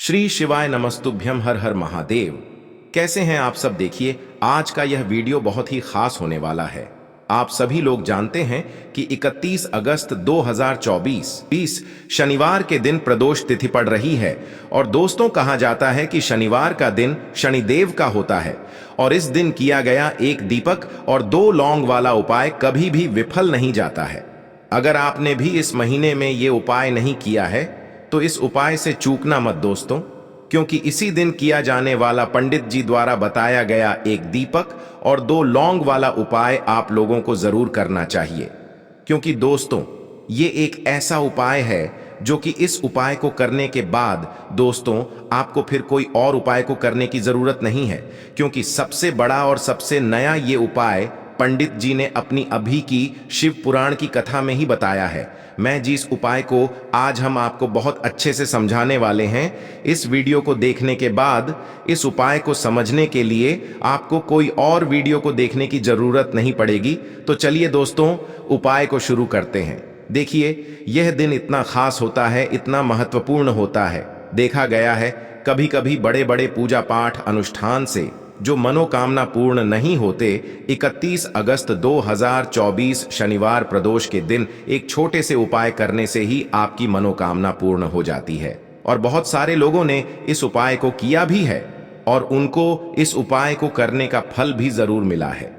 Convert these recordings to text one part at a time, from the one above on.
श्री शिवाय नमस्तुभ्यम, हर हर महादेव। कैसे हैं आप सब? देखिए, आज का यह वीडियो बहुत ही खास होने वाला है। आप सभी लोग जानते हैं कि 31 अगस्त 2024 शनिवार के दिन प्रदोष तिथि पड़ रही है। और दोस्तों, कहा जाता है कि शनिवार का दिन शनिदेव का होता है और इस दिन किया गया एक दीपक और 2 लौंग वाला उपाय कभी भी विफल नहीं जाता है। अगर आपने भी इस महीने में ये उपाय नहीं किया है तो इस उपाय से चूकना मत दोस्तों, क्योंकि इसी दिन किया जाने वाला पंडित जी द्वारा बताया गया एक दीपक और 2 लौंग वाला उपाय आप लोगों को जरूर करना चाहिए। क्योंकि दोस्तों, ये एक ऐसा उपाय है जो कि इस उपाय को करने के बाद दोस्तों आपको फिर कोई और उपाय को करने की जरूरत नहीं है, क्योंकि सबसे बड़ा और सबसे नया ये उपाय पंडित जी ने अपनी अभी की शिव पुराण की कथा में ही बताया है। मैं जिस उपाय को आज हम आपको बहुत अच्छे से समझाने वाले हैं, इस वीडियो को देखने के बाद इस उपाय को समझने के लिए आपको कोई और वीडियो को देखने की जरूरत नहीं पड़ेगी। तो चलिए दोस्तों, उपाय को शुरू करते हैं। देखिए, यह दिन इतना खास होता है, इतना महत्वपूर्ण होता है। देखा गया है कभी कभी बड़े बड़े पूजा पाठ अनुष्ठान से जो मनोकामना पूर्ण नहीं होते, 31 अगस्त 2024 शनिवार प्रदोष के दिन एक छोटे से उपाय करने से ही आपकी मनोकामना पूर्ण हो जाती है। और बहुत सारे लोगों ने इस उपाय को किया भी है और उनको इस उपाय को करने का फल भी जरूर मिला है।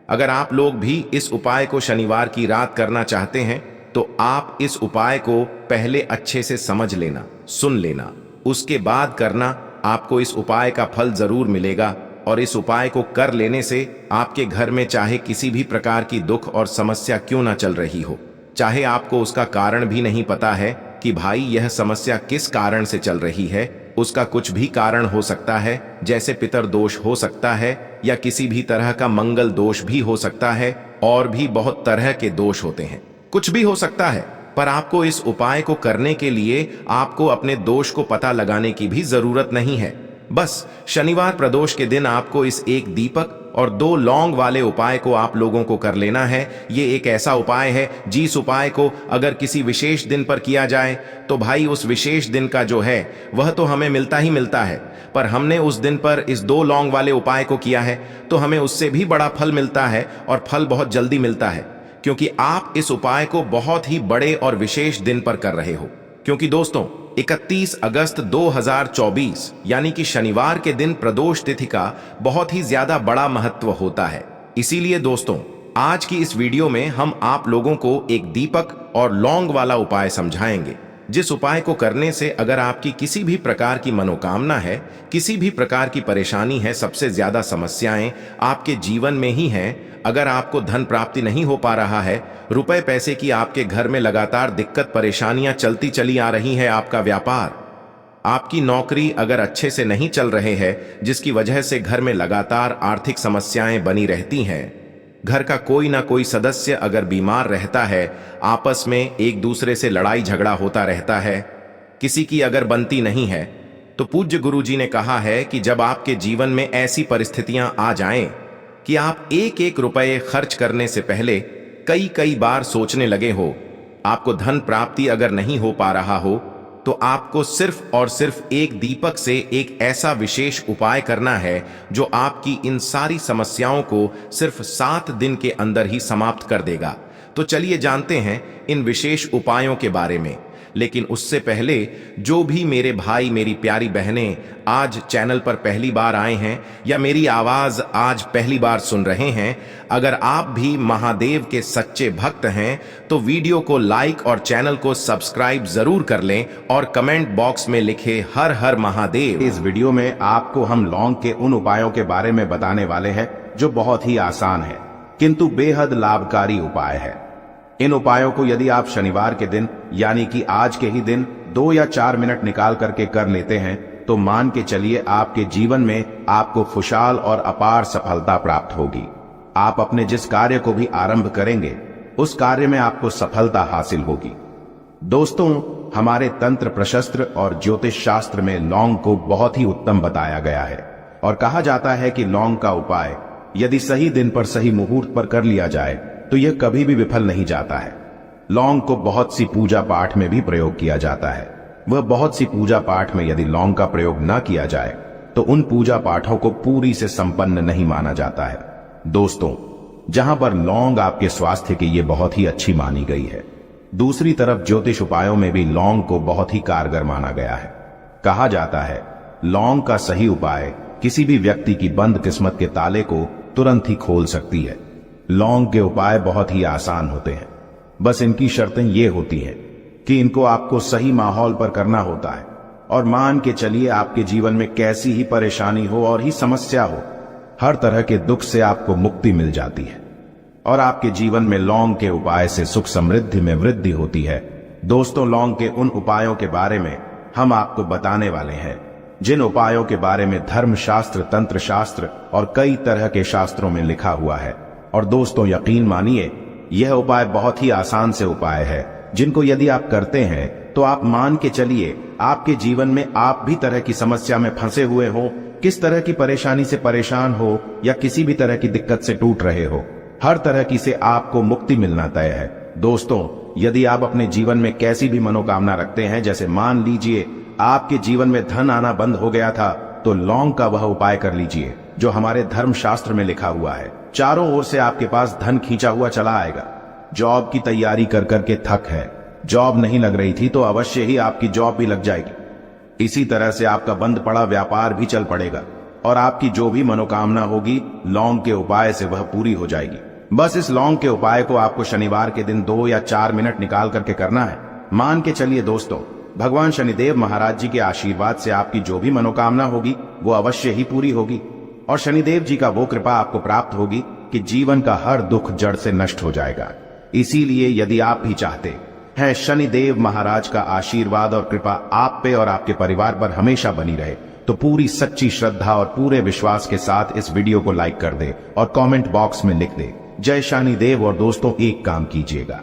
अगर आप लोग भी इस उपाय को शनिवार की रात करना चाहते हैं तो आप इस उपाय को पहले अच्छे से समझ लेना, सुन लेना, उसके बाद करना। आपको इस उपाय का फल जरूर मिलेगा और इस उपाय को कर लेने से आपके घर में चाहे किसी भी प्रकार की दुख और समस्या क्यों ना चल रही हो, चाहे आपको उसका कारण भी नहीं पता है कि भाई यह समस्या किस कारण से चल रही है, उसका कुछ भी कारण हो सकता है, जैसे पितर दोष हो सकता है या किसी भी तरह का मंगल दोष भी हो सकता है, और भी बहुत तरह के दोष होते हैं, कुछ भी हो सकता है। पर आपको इस उपाय को करने के लिए आपको अपने दोष को पता लगाने की भी जरूरत नहीं है। बस शनिवार प्रदोष के दिन आपको इस एक दीपक और 2 लौंग वाले उपाय को आप लोगों को कर लेना है। ये एक ऐसा उपाय है जिस उपाय को अगर किसी विशेष दिन पर किया जाए तो भाई उस विशेष दिन का जो है वह तो हमें मिलता ही मिलता है, पर हमने उस दिन पर इस 2 लौंग वाले उपाय को किया है तो हमें उससे भी बड़ा फल मिलता है और फल बहुत जल्दी मिलता है, क्योंकि आप इस उपाय को बहुत ही बड़े और विशेष दिन पर कर रहे हो। क्योंकि दोस्तों, 31 अगस्त 2024 यानी कि शनिवार के दिन प्रदोष तिथि का बहुत ही ज्यादा बड़ा महत्व होता है। इसीलिए दोस्तों, आज की इस वीडियो में हम आप लोगों को एक दीपक और लौंग वाला उपाय समझाएंगे, जिस उपाय को करने से अगर आपकी किसी भी प्रकार की मनोकामना है, किसी भी प्रकार की परेशानी है, सबसे ज्यादा समस्याएं आपके जीवन में ही हैं, अगर आपको धन प्राप्ति नहीं हो पा रहा है, रुपए पैसे की आपके घर में लगातार दिक्कत परेशानियां चलती चली आ रही है, आपका व्यापार, आपकी नौकरी अगर अच्छे से नहीं चल रहे हैं, जिसकी वजह से घर में लगातार आर्थिक समस्याएं बनी रहती हैं, घर का कोई ना कोई सदस्य अगर बीमार रहता है, आपस में एक दूसरे से लड़ाई झगड़ा होता रहता है, किसी की अगर बनती नहीं है, तो पूज्य गुरुजी ने कहा है कि जब आपके जीवन में ऐसी परिस्थितियां आ जाएं कि आप एक एक रुपए खर्च करने से पहले कई बार सोचने लगे हो, आपको धन प्राप्ति अगर नहीं हो पा रहा हो, तो आपको सिर्फ और सिर्फ एक दीपक से एक ऐसा विशेष उपाय करना है जो आपकी इन सारी समस्याओं को सिर्फ 7 दिन के अंदर ही समाप्त कर देगा। तो चलिए जानते हैं इन विशेष उपायों के बारे में। लेकिन उससे पहले जो भी मेरे भाई मेरी प्यारी बहनें आज चैनल पर पहली बार आए हैं या मेरी आवाज आज पहली बार सुन रहे हैं, अगर आप भी महादेव के सच्चे भक्त हैं तो वीडियो को लाइक और चैनल को सब्सक्राइब जरूर कर लें और कमेंट बॉक्स में लिखे हर हर महादेव। इस वीडियो में आपको हम लौंग के उन उपायों के बारे में बताने वाले हैं जो बहुत ही आसान है किंतु बेहद लाभकारी उपाय है। इन उपायों को यदि आप शनिवार के दिन यानी कि आज के ही दिन 2 या 4 मिनट निकाल करके कर लेते हैं तो मान के चलिए आपके जीवन में आपको खुशहाल और अपार सफलता प्राप्त होगी। आप अपने जिस कार्य को भी आरंभ करेंगे उस कार्य में आपको सफलता हासिल होगी। दोस्तों, हमारे तंत्र प्रशस्त्र और ज्योतिष शास्त्र में लौंग को बहुत ही उत्तम बताया गया है और कहा जाता है कि लौंग का उपाय यदि सही दिन पर सही मुहूर्त पर कर लिया जाए तो यह कभी भी विफल नहीं जाता है। लौंग को बहुत सी पूजा पाठ में भी प्रयोग किया जाता है। वह बहुत सी पूजा पाठ में यदि लौंग का प्रयोग न किया जाए तो उन पूजा पाठों को पूरी से संपन्न नहीं माना जाता है। दोस्तों, जहां पर लौंग आपके स्वास्थ्य के लिए बहुत ही अच्छी मानी गई है, दूसरी तरफ ज्योतिष उपायों में भी लौंग को बहुत ही कारगर माना गया है। कहा जाता है लौंग का सही उपाय किसी भी व्यक्ति की बंद किस्मत के ताले को तुरंत ही खोल सकती है। लौंग के उपाय बहुत ही आसान होते हैं, बस इनकी शर्तें ये होती हैं कि इनको आपको सही माहौल पर करना होता है और मान के चलिए आपके जीवन में कैसी ही परेशानी हो और ही समस्या हो, हर तरह के दुख से आपको मुक्ति मिल जाती है और आपके जीवन में लौंग के उपाय से सुख समृद्धि में वृद्धि होती है। दोस्तों, लौंग के उन उपायों के बारे में हम आपको बताने वाले हैं जिन उपायों के बारे में धर्मशास्त्र, तंत्र शास्त्र और कई तरह के शास्त्रों में लिखा हुआ है। और दोस्तों, यकीन मानिए यह उपाय बहुत ही आसान से उपाय है जिनको यदि आप करते हैं तो आप मान के चलिए आपके जीवन में आप भी तरह की समस्या में फंसे हुए हो, किस तरह की परेशानी से परेशान हो या किसी भी तरह की दिक्कत से टूट रहे हो, हर तरह की से आपको मुक्ति मिलना तय है। दोस्तों, यदि आप अपने जीवन में कैसी भी मनोकामना रखते हैं, जैसे मान लीजिए आपके जीवन में धन आना बंद हो गया था, तो लौंग का वह उपाय कर लीजिए जो हमारे धर्मशास्त्र में लिखा हुआ है। चारों ओर से आपके पास धन खींचा हुआ चला आएगा। जॉब की तैयारी कर करके थक है, जॉब नहीं लग रही थी तो अवश्य ही आपकी जॉब भी लग जाएगी। इसी तरह से आपका बंद पड़ा व्यापार भी चल पड़ेगा और आपकी जो भी मनोकामना होगी लौंग के उपाय से वह पूरी हो जाएगी। बस इस लौंग के उपाय को आपको शनिवार के दिन 2 या 4 मिनट निकाल करके करना है। मान के चलिए दोस्तों, भगवान शनिदेव महाराज जी के आशीर्वाद से आपकी जो भी मनोकामना होगी वो अवश्य ही पूरी होगी और शनिदेव जी का वो कृपा आपको प्राप्त होगी कि जीवन का हर दुख जड़ से नष्ट हो जाएगा। इसीलिए यदि आप भी चाहते हैं शनिदेव महाराज का आशीर्वाद और कृपा आप पे और आपके परिवार पर हमेशा बनी रहे, तो पूरी सच्ची श्रद्धा और पूरे विश्वास के साथ इस वीडियो को लाइक कर दे और कमेंट बॉक्स में लिख दे जय शनिदेव। और दोस्तों, एक काम कीजिएगा,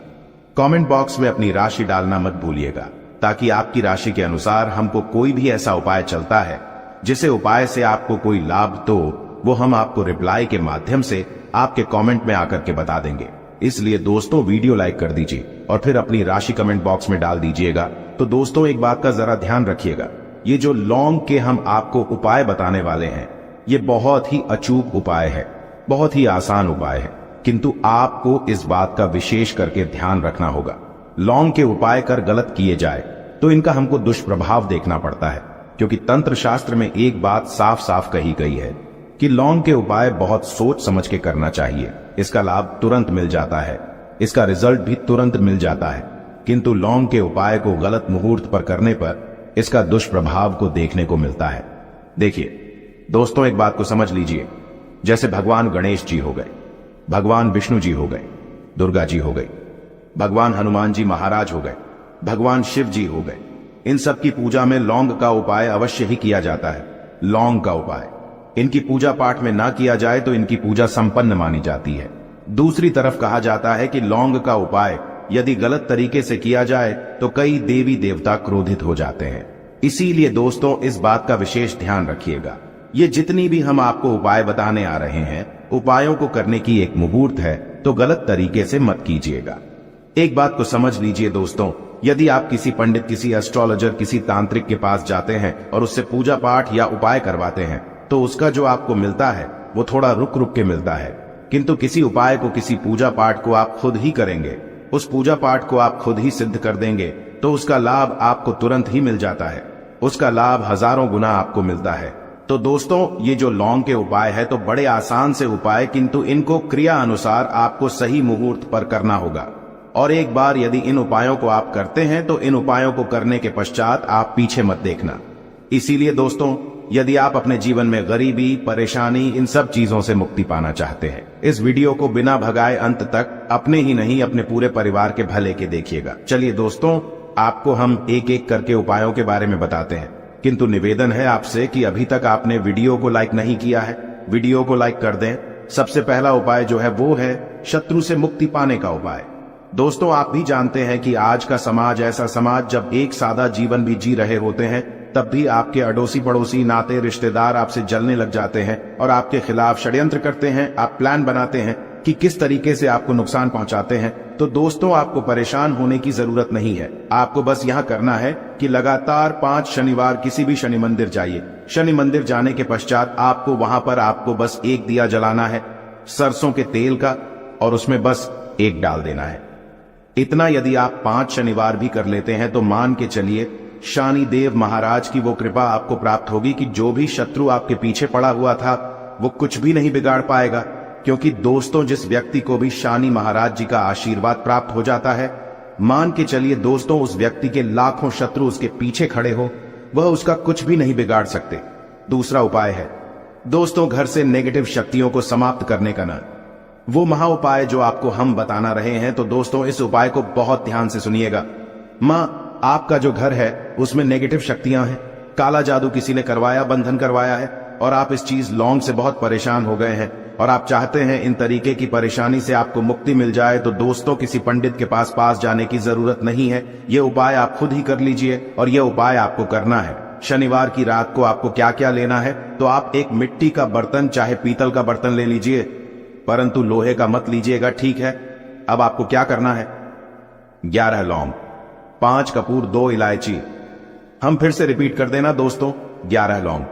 कमेंट बॉक्स में अपनी राशि डालना मत भूलिएगा, ताकि आपकी राशि के अनुसार हमको कोई भी ऐसा उपाय चलता है जिसे उपाय से आपको कोई लाभ, तो वो हम आपको रिप्लाई के माध्यम से आपके कमेंट में आकर के बता देंगे। इसलिए दोस्तों, वीडियो लाइक कर दीजिए और फिर अपनी राशि कमेंट बॉक्स में डाल दीजिएगा। तो दोस्तों, एक बात का जरा ध्यान रखिएगा, ये जो लौंग के हम आपको उपाय बताने वाले हैं ये बहुत ही अचूक उपाय है, बहुत ही आसान उपाय है, किंतु आपको इस बात का विशेष करके ध्यान रखना होगा। लौंग के उपाय कर गलत किए जाए तो इनका हमको दुष्प्रभाव देखना पड़ता है, क्योंकि तंत्र शास्त्र में एक बात साफ साफ कही गई है कि लौंग के उपाय बहुत सोच समझ के करना चाहिए। इसका लाभ तुरंत मिल जाता है, इसका रिजल्ट भी तुरंत मिल जाता है, किंतु लौंग के उपाय को गलत मुहूर्त पर करने पर इसका दुष्प्रभाव को देखने को मिलता है। देखिए दोस्तों, एक बात को समझ लीजिए, जैसे भगवान गणेश जी हो गए, भगवान विष्णु जी हो गए, दुर्गा जी हो गई, भगवान हनुमान जी महाराज हो गए, भगवान शिव जी हो गए, इन सब की पूजा में लौंग का उपाय अवश्य ही किया जाता है। लौंग का उपाय इनकी पूजा पाठ में ना किया जाए तो इनकी पूजा संपन्न मानी जाती है। दूसरी तरफ कहा जाता है कि लौंग का उपाय यदि गलत तरीके से किया जाए तो कई देवी देवता क्रोधित हो जाते हैं। इसीलिए दोस्तों, इस बात का विशेष ध्यान रखिएगा। ये जितनी भी हम आपको उपाय बताने आ रहे हैं, उपायों को करने की एक मुहूर्त है, तो गलत तरीके से मत कीजिएगा। एक बात को समझ लीजिए दोस्तों, यदि आप किसी पंडित, किसी एस्ट्रोलॉजर, किसी तांत्रिक के पास जाते हैं और उससे पूजा पाठ या उपाय करवाते हैं, तो उसका जो आपको मिलता है वो थोड़ा रुक रुक के मिलता है। किंतु किसी उपाय को, किसी पूजा पाठ को आप खुद ही करेंगे, उस पूजा पाठ को आप खुद ही सिद्ध कर देंगे, तो उसका लाभ आपको तुरंत ही मिल जाता है, उसका लाभ हजारों गुना आपको मिलता है। तो दोस्तों, ये जो लौंग के उपाय है तो बड़े आसान से उपाय, किंतु इनको क्रिया अनुसार आपको सही मुहूर्त पर करना होगा। और एक बार यदि इन उपायों को आप करते हैं तो इन उपायों को करने के पश्चात आप पीछे मत देखना। इसीलिए दोस्तों, यदि आप अपने जीवन में गरीबी, परेशानी, इन सब चीजों से मुक्ति पाना चाहते हैं, इस वीडियो को बिना भगाए अंत तक अपने ही नहीं अपने पूरे परिवार के भले के देखिएगा। चलिए दोस्तों, आपको हम एक एक करके उपायों के बारे में बताते हैं, किंतु निवेदन है आपसे कि अभी तक आपने वीडियो को लाइक नहीं किया है, वीडियो को लाइक कर दें। सबसे पहला उपाय जो है वो है शत्रु से मुक्ति पाने का उपाय। दोस्तों, आप भी जानते हैं कि आज का समाज ऐसा समाज, जब एक सादा जीवन भी जी रहे होते हैं तब भी आपके अड़ोसी पड़ोसी, नाते रिश्तेदार आपसे जलने लग जाते हैं और आपके खिलाफ षड्यंत्र करते हैं। आप प्लान बनाते हैं कि किस तरीके से आपको नुकसान पहुंचाते हैं, तो दोस्तों आपको परेशान होने की जरूरत नहीं है। आपको बस यहां करना है कि लगातार 5 शनिवार किसी भी शनि मंदिर जाइए। शनि मंदिर जाने के पश्चात आपको वहां पर आपको बस एक दिया जलाना है सरसों के तेल का, और उसमें बस एक डाल देना है। इतना यदि आप 5 शनिवार भी कर लेते हैं तो मान के चलिए शनि देव महाराज की वो कृपा आपको प्राप्त होगी कि जो भी शत्रु आपके पीछे पड़ा हुआ था वो कुछ भी नहीं बिगाड़ पाएगा। क्योंकि दोस्तों जिस व्यक्ति को भी शनि महाराज जी का आशीर्वाद प्राप्त हो जाता है, मान के चलिए दोस्तों उस व्यक्ति के लाखों शत्रु उसके पीछे खड़े हो, वह उसका कुछ भी नहीं बिगाड़ सकते। दूसरा उपाय है दोस्तों घर से नेगेटिव शक्तियों को समाप्त करने का ना, वो महा उपाय जो आपको हम बताना रहे हैं। तो दोस्तों इस उपाय को बहुत ध्यान से सुनिएगा। मां आपका जो घर है उसमें नेगेटिव शक्तियां हैं, काला जादू किसी ने करवाया, बंधन करवाया है, और आप इस चीज लौंग से बहुत परेशान हो गए हैं और आप चाहते हैं इन तरीके की परेशानी से आपको मुक्ति मिल जाए, तो दोस्तों किसी पंडित के पास जाने की जरूरत नहीं है। ये उपाय आप खुद ही कर लीजिए, और ये उपाय आपको करना है। शनिवार की रात को आपको क्या क्या लेना है, तो आप एक मिट्टी का बर्तन चाहे पीतल का बर्तन ले लीजिए, परंतु लोहे का मत लीजिएगा, ठीक है। अब आपको क्या करना है, 11 लौंग, 5 कपूर, 2 इलायची। हम फिर से रिपीट कर देना दोस्तों, 11 लौंग,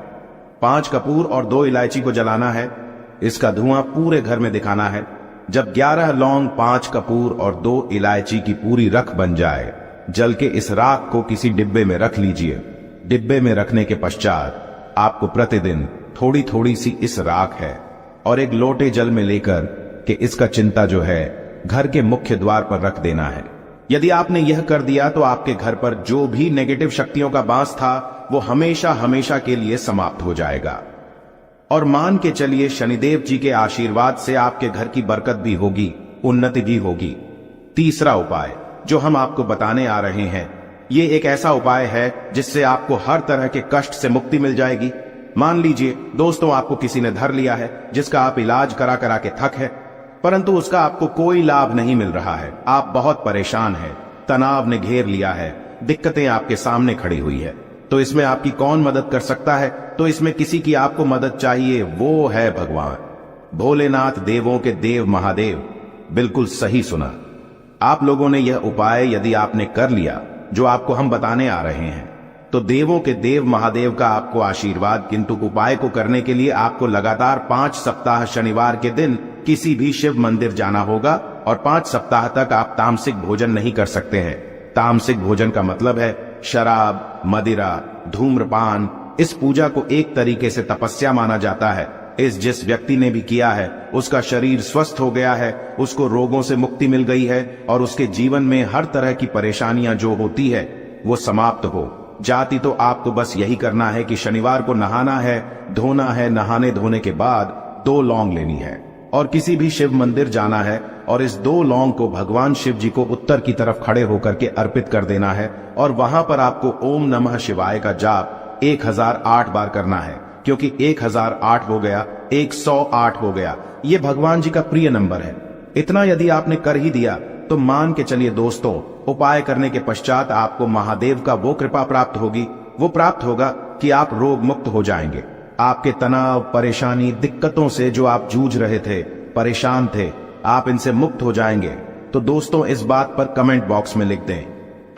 5 कपूर और 2 इलायची को जलाना है। इसका धुआं पूरे घर में दिखाना है। जब 11 लौंग, 5 कपूर और 2 इलायची की पूरी रख बन जाए, जल के इस राख को किसी डिब्बे में रख लीजिए। डिब्बे में रखने के पश्चात आपको प्रतिदिन थोड़ी थोड़ी सी इस राख है और एक लोटे जल में लेकर के इसका चिंता जो है घर के मुख्य द्वार पर रख देना है। यदि आपने यह कर दिया तो आपके घर पर जो भी नेगेटिव शक्तियों का बांस था वो हमेशा हमेशा के लिए समाप्त हो जाएगा। और मान के चलिए शनिदेव जी के आशीर्वाद से आपके घर की बरकत भी होगी, उन्नति भी होगी। तीसरा उपाय जो हम आपको बताने आ रहे हैं, ये एक ऐसा उपाय है जिससे आपको हर तरह के कष्ट से मुक्ति मिल जाएगी। मान लीजिए दोस्तों आपको किसी ने धर लिया है जिसका आप इलाज करा करा के थक है, परंतु उसका आपको कोई लाभ नहीं मिल रहा है। आप बहुत परेशान हैं, तनाव ने घेर लिया है, दिक्कतें आपके सामने खड़ी हुई है। तो इसमें आपकी कौन मदद कर सकता है, तो इसमें किसी की आपको मदद चाहिए, वो है भगवान भोलेनाथ, देवों के देव महादेव। बिल्कुल सही सुना। आप लोगों ने यह उपाय यदि आपने कर लिया जो आपको हम बताने आ रहे हैं, तो देवों के देव महादेव का आपको आशीर्वाद। किंतु उपाय को करने के लिए आपको लगातार 5 सप्ताह शनिवार के दिन किसी भी शिव मंदिर जाना होगा, और 5 सप्ताह तक आप तामसिक भोजन नहीं कर सकते हैं। तामसिक भोजन का मतलब है शराब, मदिरा, धूम्रपान। इस पूजा को एक तरीके से तपस्या माना जाता है। इस जिस व्यक्ति ने भी किया है उसका शरीर स्वस्थ हो गया है, उसको रोगों से मुक्ति मिल गई है, और उसके जीवन में हर तरह की परेशानियां जो होती है वो समाप्त हो जाती। तो आपको बस यही करना है कि शनिवार को नहाना है, धोना है, नहाने धोने के बाद 2 लौंग लेनी है और किसी भी शिव मंदिर जाना है, और इस 2 लौंग को भगवान शिव जी को उत्तर की तरफ खड़े होकर के अर्पित कर देना है। और वहां पर आपको ओम नमः शिवाय का जाप 1008 बार करना है, क्योंकि 1008 हो गया, 108 हो गया, ये भगवान जी का प्रिय नंबर है। इतना यदि आपने कर ही दिया तो मान के चलिए दोस्तों, उपाय करने के पश्चात आपको महादेव का वो कृपा प्राप्त होगी, वो प्राप्त होगा कि आप रोग मुक्त हो जाएंगे। आपके तनाव, परेशानी, दिक्कतों से जो आप जूझ रहे थे, परेशान थे, आप इनसे मुक्त हो जाएंगे। तो दोस्तों इस बात पर कमेंट बॉक्स में लिख दें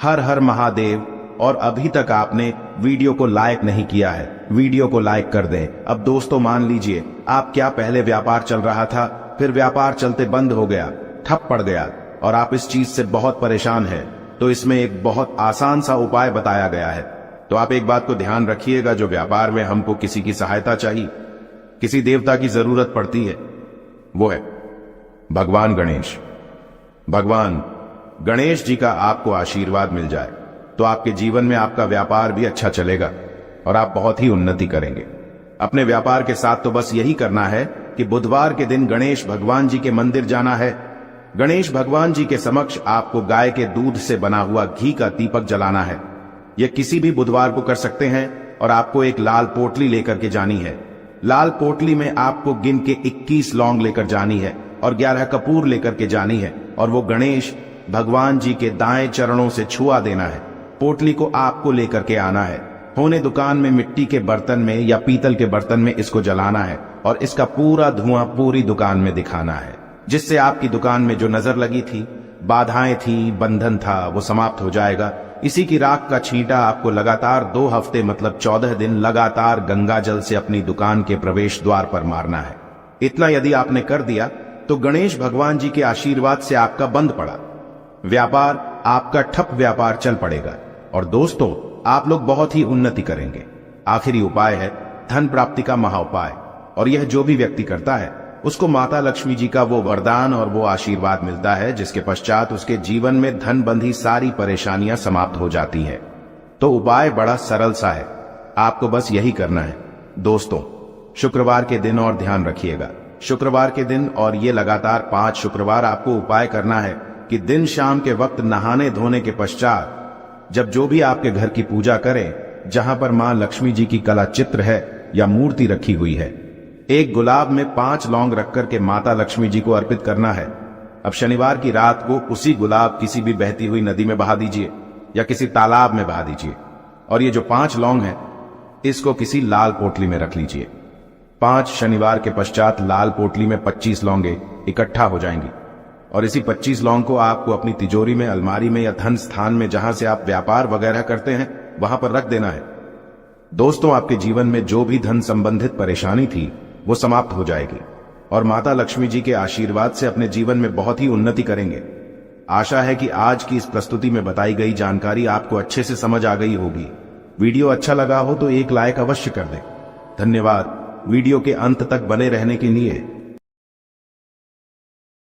हर हर महादेव। और अभी तक आपने वीडियो को लाइक नहीं किया है, वीडियो को लाइक कर दें। अब दोस्तों मान लीजिए आप क्या पहले व्यापार चल रहा था, फिर व्यापार चलते बंद हो गया, ठप पड़ गया, और आप इस चीज से बहुत परेशान हैं, तो इसमें एक बहुत आसान सा उपाय बताया गया है। तो आप एक बात को ध्यान रखिएगा, जो व्यापार में हमको किसी की सहायता चाहिए, किसी देवता की जरूरत पड़ती है, वो है भगवान गणेश। भगवान गणेश जी का आपको आशीर्वाद मिल जाए तो आपके जीवन में आपका व्यापार भी अच्छा चलेगा और आप बहुत ही उन्नति करेंगे। अपने व्यापार के साथ तो बस यही करना है कि बुधवार के दिन गणेश भगवान जी के मंदिर जाना है। गणेश भगवान जी के समक्ष आपको गाय के दूध से बना हुआ घी का दीपक जलाना है। यह किसी भी बुधवार को कर सकते हैं, और आपको एक लाल पोटली लेकर के जानी है। लाल पोटली में आपको गिन के 21 लौंग लेकर जानी है और 11 कपूर लेकर के जानी है, और वो गणेश भगवान जी के दाएं चरणों से छुआ देना है। पोटली को आपको लेकर के आना है। होने दुकान में मिट्टी के बर्तन में या पीतल के बर्तन में इसको जलाना है, और इसका पूरा धुआं पूरी दुकान में दिखाना है। जिससे आपकी दुकान में जो नजर लगी थी, बाधाएं थी, बंधन था, वो समाप्त हो जाएगा। इसी की राख का छींटा आपको लगातार 2 हफ्ते मतलब 14 दिन लगातार गंगा जल से अपनी दुकान के प्रवेश द्वार पर मारना है। इतना यदि आपने कर दिया तो गणेश भगवान जी के आशीर्वाद से आपका बंद पड़ा व्यापार, आपका ठप व्यापार चल पड़ेगा और दोस्तों आप लोग बहुत ही उन्नति करेंगे। आखिरी उपाय है धन प्राप्ति का महाउपाय, और यह जो भी व्यक्ति करता है उसको माता लक्ष्मी जी का वो वरदान और वो आशीर्वाद मिलता है, जिसके पश्चात उसके जीवन में धन बंधी सारी परेशानियां समाप्त हो जाती है। तो उपाय बड़ा सरल सा है, आपको बस यही करना है। दोस्तों शुक्रवार के दिन और ध्यान रखिएगा, शुक्रवार के दिन और ये लगातार 5 शुक्रवार आपको उपाय करना है कि दिन शाम के वक्त नहाने धोने के पश्चात जब जो भी आपके घर की पूजा करें, जहां पर मां लक्ष्मी जी की कला चित्र है या मूर्ति रखी हुई है, एक गुलाब में 5 लौंग रख करके माता लक्ष्मी जी को अर्पित करना है। अब शनिवार की रात को उसी गुलाब किसी भी बहती हुई नदी में बहा दीजिए या किसी तालाब में बहा दीजिए, और ये जो 5 लौंग हैं इसको किसी लाल पोटली में रख लीजिए। 5 शनिवार के पश्चात लाल पोटली में 25 लौंगे इकट्ठा हो जाएंगी, और इसी 25 लौंग को आपको अपनी तिजोरी में, अलमारी में या धन स्थान में जहां से आप व्यापार वगैरह करते हैं वहां पर रख देना है। दोस्तों आपके जीवन में जो भी धन संबंधित परेशानी थी वो समाप्त हो जाएगी और माता लक्ष्मी जी के आशीर्वाद से अपने जीवन में बहुत ही उन्नति करेंगे। आशा है कि आज की इस प्रस्तुति में बताई गई जानकारी आपको अच्छे से समझ आ गई होगी। वीडियो अच्छा लगा हो तो एक लाइक अवश्य कर दें। धन्यवाद वीडियो के अंत तक बने रहने के लिए।